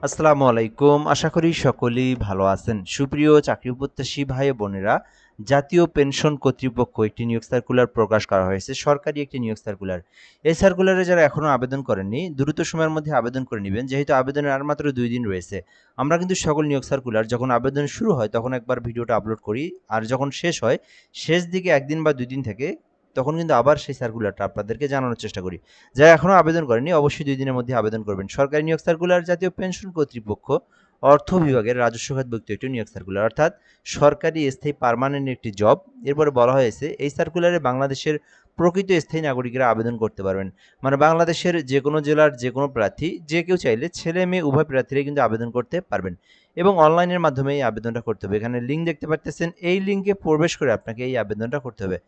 আসসালামু আলাইকুম। আশা করি সকলেই ভালো আছেন। সুপ্রিয় চাকরি প্রত্যাশী ভাই ও বোনেরা, জাতীয় পেনশন কর্তৃপক্ষ একটি নিয়োগ সার্কুলার প্রকাশ করা হয়েছে। সরকারি একটি নিয়োগ সার্কুলার। এই সার্কুলারে যারা এখনো আবেদন করেননি, দ্রুত সময়ের মধ্যে আবেদন করে নিবেন। যেহেতু আবেদনের আর মাত্র ২ দিন রয়েছে। আমরা কিন্তু সকল নিয়োগ সার্কুলার যখন আবেদন শুরু হয় তখন একবার ভিডিওটা আপলোড করি। আর যখন শেষ হয়, শেষ দিকে ১ দিন বা ২ দিন থেকে তখন কিন্তু আবার সেই সার্কুলারটা আপনাদেরকে জানানোর চেষ্টা করি। যারা এখনো আবেদন করেননি অবশ্যই ২ দিনের মধ্যে আবেদন করবেন। সরকারি নিয়োগ সার্কুলার জাতীয় পেনশন কর্তৃপক্ষ অর্থ বিভাগের রাজস্ব খাত ব্যতীত একটি নিয়োগ সার্কুলার, অর্থাৎ সরকারি স্থায়ী পার্মানেন্ট একটি জব। এরপরে বলা হয়েছে এই সার্কুলারে বাংলাদেশের প্রকৃত স্থায়ী নাগরিকরা আবেদন করতে পারবেন। মানে বাংলাদেশের যে কোনো জেলার যে কোনো প্রার্থী যে কেউ চাইলে ছেলে মেয়ে উভয় প্রার্থীরাই কিন্তু আবেদন করতে পারবেন এবং অনলাইনের মাধ্যমে এই আবেদনটা করতে হবে। এখানে লিঙ্ক দেখতে পাচ্ছেন, এই লিঙ্কে প্রবেশ করে আপনাকে এই আবেদনটা করতে হবে।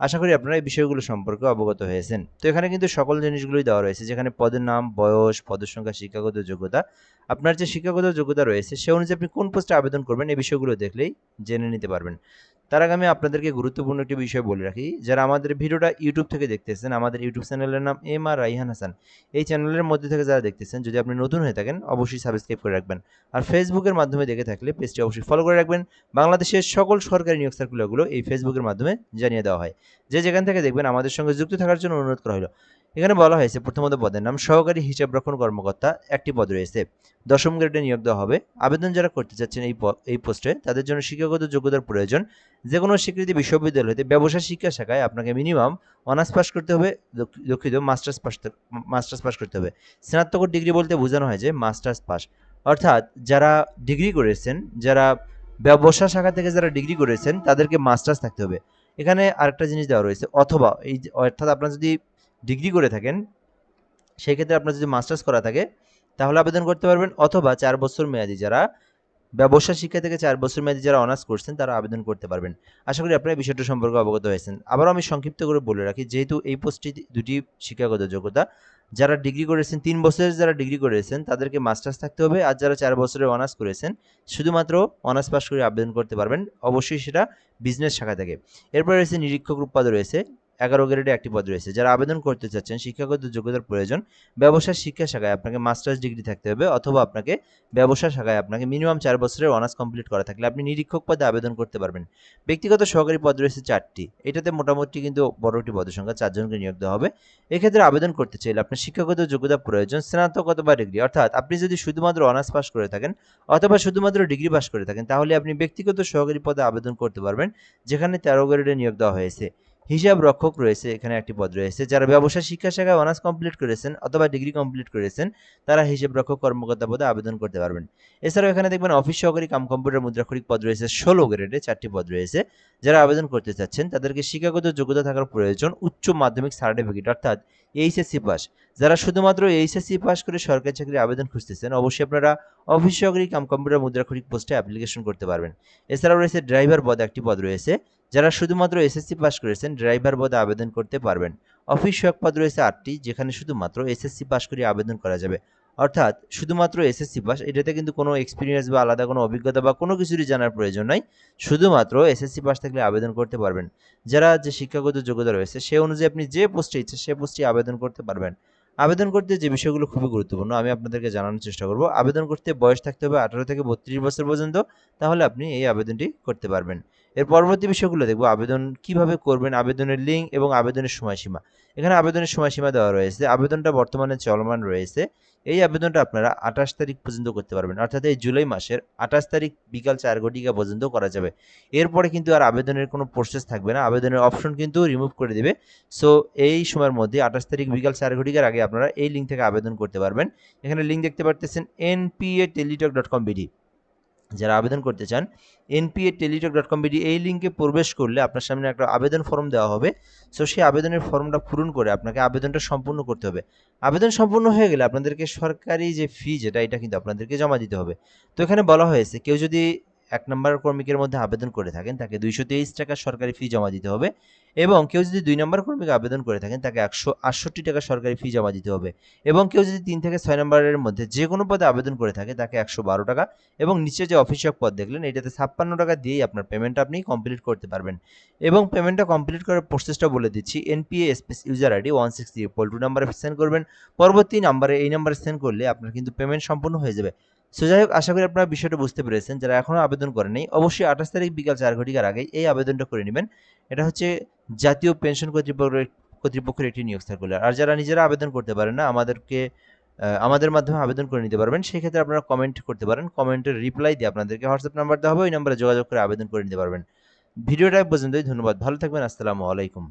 আশা করি আপনারা এই বিষয়গুলো সম্পর্কে অবগত হয়েছেন। তো এখানে কিন্তু সকল জিনিসগুলোই দেওয়া রয়েছে, যেখানে পদের নাম, বয়স, পদের সংখ্যা, শিক্ষাগত যোগ্যতা। আপনার যে শিক্ষাগত যোগ্যতা রয়েছে সে অনুযায়ী আপনি কোন পোস্টে আবেদন করবেন এই বিষয়গুলো দেখলেই জেনে নিতে পারবেন। তার আগে আমি আপনাদেরকে গুরুত্বপূর্ণ একটি বিষয় বলে রাখি, যারা আমাদের ভিডিওটা ইউটিউব থেকে দেখতেছেন, আমাদের ইউটিউব চ্যানেলের নাম এম আর রাইহান হাসান। এই চ্যানেলের মধ্যে থেকে যারা দেখতেছেন, যদি আপনি নতুন হয়ে থাকেন অবশ্যই সাবস্ক্রাইব করে রাখবেন। আর ফেসবুকের মাধ্যমে দেখে থাকলে পেজটি অবশ্যই ফলো করে রাখবেন। বাংলাদেশের সকল সরকারি নিয়োগ সার্কুলারগুলো এই ফেসবুকের মাধ্যমে জানিয়ে দেওয়া হয়। যে যেখান থেকে দেখবেন আমাদের সঙ্গে যুক্ত থাকার জন্য অনুরোধ করা হলো। এখানে বলা হয়েছে প্রথমত পদের নাম সহকারী হিসাবরক্ষণ কর্মকর্তা, একটি পদ রয়েছে। ১০ম গ্রেডে নিয়োগ দেওয়া হবে। আবেদন যারা করতে চাচ্ছেন এই পোস্টে তাদের জন্য শিক্ষাগত যোগ্যতার প্রয়োজন। যে কোনো স্বীকৃতি বিশ্ববিদ্যালয় হতে ব্যবসায় শিক্ষা শাখায় আপনাকে মিনিমাম অনার্স পাস করতে হবে, দুঃখিত মাস্টার্স পাস করতে হবে। স্নাতকোত্তর ডিগ্রি বলতে বোঝানো হয় যে মাস্টার্স পাস, অর্থাৎ যারা ডিগ্রি করেছেন, যারা ব্যবসা শাখা থেকে যারা ডিগ্রি করেছেন তাদেরকে মাস্টার্স থাকতে হবে। এখানে আরেকটা জিনিস দেওয়া রয়েছে, অথবা এই যে অর্থাৎ আপনার যদি ডিগ্রি করে থাকেন সেক্ষেত্রে আপনার যদি মাস্টার্স করা থাকে তাহলে আবেদন করতে পারবেন, অথবা ৪ বছর মেয়াদি যারা ব্যবসা শিক্ষা থেকে ৪ বছর মেয়াদী যারা অনার্স করছেন তারা আবেদন করতে পারবেন। আশা করি আপনারা এই বিষয়টা সম্পর্কে অবগত হয়েছেন। আবারও আমি সংক্ষিপ্ত করে বলে রাখি, যেহেতু এই পোস্টটি দুটি শিক্ষাগত যোগ্যতা, যারা ডিগ্রি করেছেন ৩ বছরের যারা ডিগ্রি করেছেন তাদেরকে মাস্টার্স থাকতে হবে, আর যারা ৪ বছরের অনার্স করেছেন শুধুমাত্র অনার্স পাস করে আবেদন করতে পারবেন, অবশ্যই সেটা বিজনেস শাখা থেকে। এরপরে রয়েছে নিরীক্ষক পদ রয়েছে, ১১ গ্রেডে একটি পদ রয়েছে। যারা আবেদন করতে চাচ্ছেন শিক্ষাগত যোগ্যতার প্রয়োজন, ব্যবসায় শিক্ষা শাখায় আপনাকে মাস্টার্স ডিগ্রি থাকতে হবে, অথবা আপনাকে ব্যবসা শাখায় আপনাকে মিনিমাম ৪ বছরের অনার্স কমপ্লিট করা থাকলে আপনি নিরীক্ষক পদে আবেদন করতে পারবেন। ব্যক্তিগত সহকারী পদ রয়েছে ৪টি। এটাতে মোটামুটি কিন্তু বড় একটি পদের সংখ্যা, ৪ জনকে নিয়োগ দেওয়া হবে। এক্ষেত্রে আবেদন করতে চাইলে আপনার শিক্ষাগত যোগ্যতা প্রয়োজন স্নাতক অথবা ডিগ্রি, অর্থাৎ আপনি যদি শুধুমাত্র অনার্স পাস করে থাকেন অথবা শুধুমাত্র ডিগ্রি পাস করে থাকেন তাহলে আপনি ব্যক্তিগত সহকারী পদে আবেদন করতে পারবেন, যেখানে ১৩ গ্রেডে নিয়োগ দেওয়া হয়েছে। হিসাব রক্ষক রয়েছে, এখানে একটি পদ রয়েছে। যারা ব্যবসা শিক্ষা শাখায় অনার্স কমপ্লিট করেছেন অথবা ডিগ্রি কমপ্লিট করেছেন তারা হিসাব রক্ষক কর্মকর্তা পদে আবেদন করতে পারবেন। এছাড়াও এখানে দেখবেন অফিস সহকারী কাম কম্পিউটার মুদ্রাক্ষরিক পদ রয়েছে, ১৬ গ্রেডে ৪টি পদ রয়েছে। যারা আবেদন করতে চাচ্ছেন তাদেরকে শিক্ষাগত যোগ্যতা থাকার প্রয়োজন উচ্চ মাধ্যমিক সার্টিফিকেট, অর্থাৎ এইচএসসি পাস। যারা শুধুমাত্র এইচএসসি পাস করে সরকারি চাকরির আবেদন খুঁজতেছেন অবশ্যই আপনারা অফিস সহকারী কাম কম্পিউটার মুদ্রাক্ষরিক পোস্টে অ্যাপ্লিকেশন করতে পারবেন। এছাড়াও রয়েছে ড্রাইভার পদ, একটি পদ রয়েছে। যারা শুধুমাত্র এসএসসি পাস করেছেন ড্রাইভার পদে আবেদন করতে পারবেন। অফিস সহায়ক পদ রয়েছে ৮টি, যেখানে শুধুমাত্র এসএসসি পাস করে আবেদন করা যাবে, অর্থাৎ শুধুমাত্র এসএসসি পাস। এটাতে কিন্তু কোনো এক্সপিরিয়েন্স বা আলাদা কোনো অভিজ্ঞতা বা কোনো কিছুরই জানার প্রয়োজন নাই, শুধুমাত্র এসএসসি পাস থাকলে আবেদন করতে পারবেন। যারা যে শিক্ষাগত যোগ্যতা রয়েছে সে অনুযায়ী আপনি যে পোস্টে ইচ্ছে সে পোস্টে আবেদন করতে পারবেন। আবেদন করতে যে বিষয়গুলো খুবই গুরুত্বপূর্ণ আমি আপনাদেরকে জানানোর চেষ্টা করব। আবেদন করতে বয়স থাকতে হবে ১৮ থেকে ৩২ বছর পর্যন্ত, তাহলে আপনি এই আবেদনটি করতে পারবেন। এর পরবর্তী বিষয়গুলো দেখব, আবেদন কিভাবে করবেন, আবেদনের লিঙ্ক এবং আবেদনের সময়সীমা। এখানে আবেদনের সময়সীমা দেওয়া রয়েছে, আবেদনটা বর্তমানে চলমান রয়েছে। এই আবেদনটা আপনারা ২৮ তারিখ পর্যন্ত করতে পারবেন, অর্থাৎ এই জুলাই মাসের ২৮ তারিখ বিকাল ৪ ঘটিকা পর্যন্ত করা যাবে। এরপরে কিন্তু আর আবেদনের কোনো প্রসেস থাকবে না, আবেদনের অপশন কিন্তু রিমুভ করে দেবে। সো এই সময়ের মধ্যে ২৮ তারিখ বিকাল ৪ ঘটিকার আগে আপনারা এই লিঙ্ক থেকে আবেদন করতে পারবেন। এখানে লিঙ্ক দেখতে পারতেছেন npa.teletalk.com.bd। যারা আবেদন করতে চান npa.teletalk.com.bd এই লিঙ্কে প্রবেশ করলে আপনার সামনে একটা আবেদন ফর্ম দেওয়া হবে। সো সেই আবেদনের ফর্মটা পূরণ করে আপনাকে আবেদনটা সম্পূর্ণ করতে হবে। আবেদন সম্পূর্ণ হয়ে গেলে আপনাদেরকে সরকারি যে ফি যেটা এটা কিন্তু আপনাদেরকে জমা দিতে হবে। তো এখানে বলা হয়েছে কেউ যদি ১ নম্বর কর্মীকের মধ্যে আবেদন করে থাকেন তাকে ২২৩ টাকা সরকারি ফি জমা দিতে হবে, এবং কেউ যদি ২ নম্বর কর্মীকে আবেদন করে থাকেন তাকে ১৬৮ টাকা সরকারি ফি জমা দিতে হবে, এবং কেউ যদি ৩ থেকে ৬ নম্বরের মধ্যে যে কোনো পদে আবেদন করে থাকে তাকে ১১২ টাকা, এবং নিচে যে অফিসিয়াল পদ দেখলেন এটাতে ৫৬ টাকা দিয়েই আপনার পেমেন্টটা আপনি কমপ্লিট করতে পারবেন। এবং পেমেন্টটা কমপ্লিট করার প্রসেসটা বলে দিচ্ছি, এনপিএ স্পেস ইউজার আইডি 163 নাম্বারে সেন্ড করবেন। পরবর্তী নাম্বারে এই নাম্বারে সেন্ড করলে আপনার কিন্তু পেমেন্ট সম্পূর্ণ হয়ে যাবে। সো যাই হোক, আশা করি আপনারা বিষয়টা বুঝতে পেরেছেন। যারা এখনো আবেদন করেন নাই, অবশ্যই 28 তারিখ বিকাল 4 ঘটিকার আগেই এই আবেদনটা করে নিবেন। এটা হচ্ছে জাতীয় পেনশন কর্তৃপক্ষের একটি নিয়োগ সার্কুলার। আর যারা নিজেরা আবেদন করতে পারেন না, আমাদের মাধ্যমে আবেদন করে নিতে পারবেন। সেক্ষেত্রে আপনারা কমেন্ট করতে পারেন। কমেন্টের রিপ্লাই দিয়ে আপনাদেরকে হোয়াটসঅ্যাপ নাম্বার দেওয়া হবে, ওই নাম্বারে যোগাযোগ করে আবেদন করে নিতে পারবেন। ভিডিওটা এই পর্যন্তই। ধন্যবাদ। ভালো থাকবেন। আসসালামু আলাইকুম।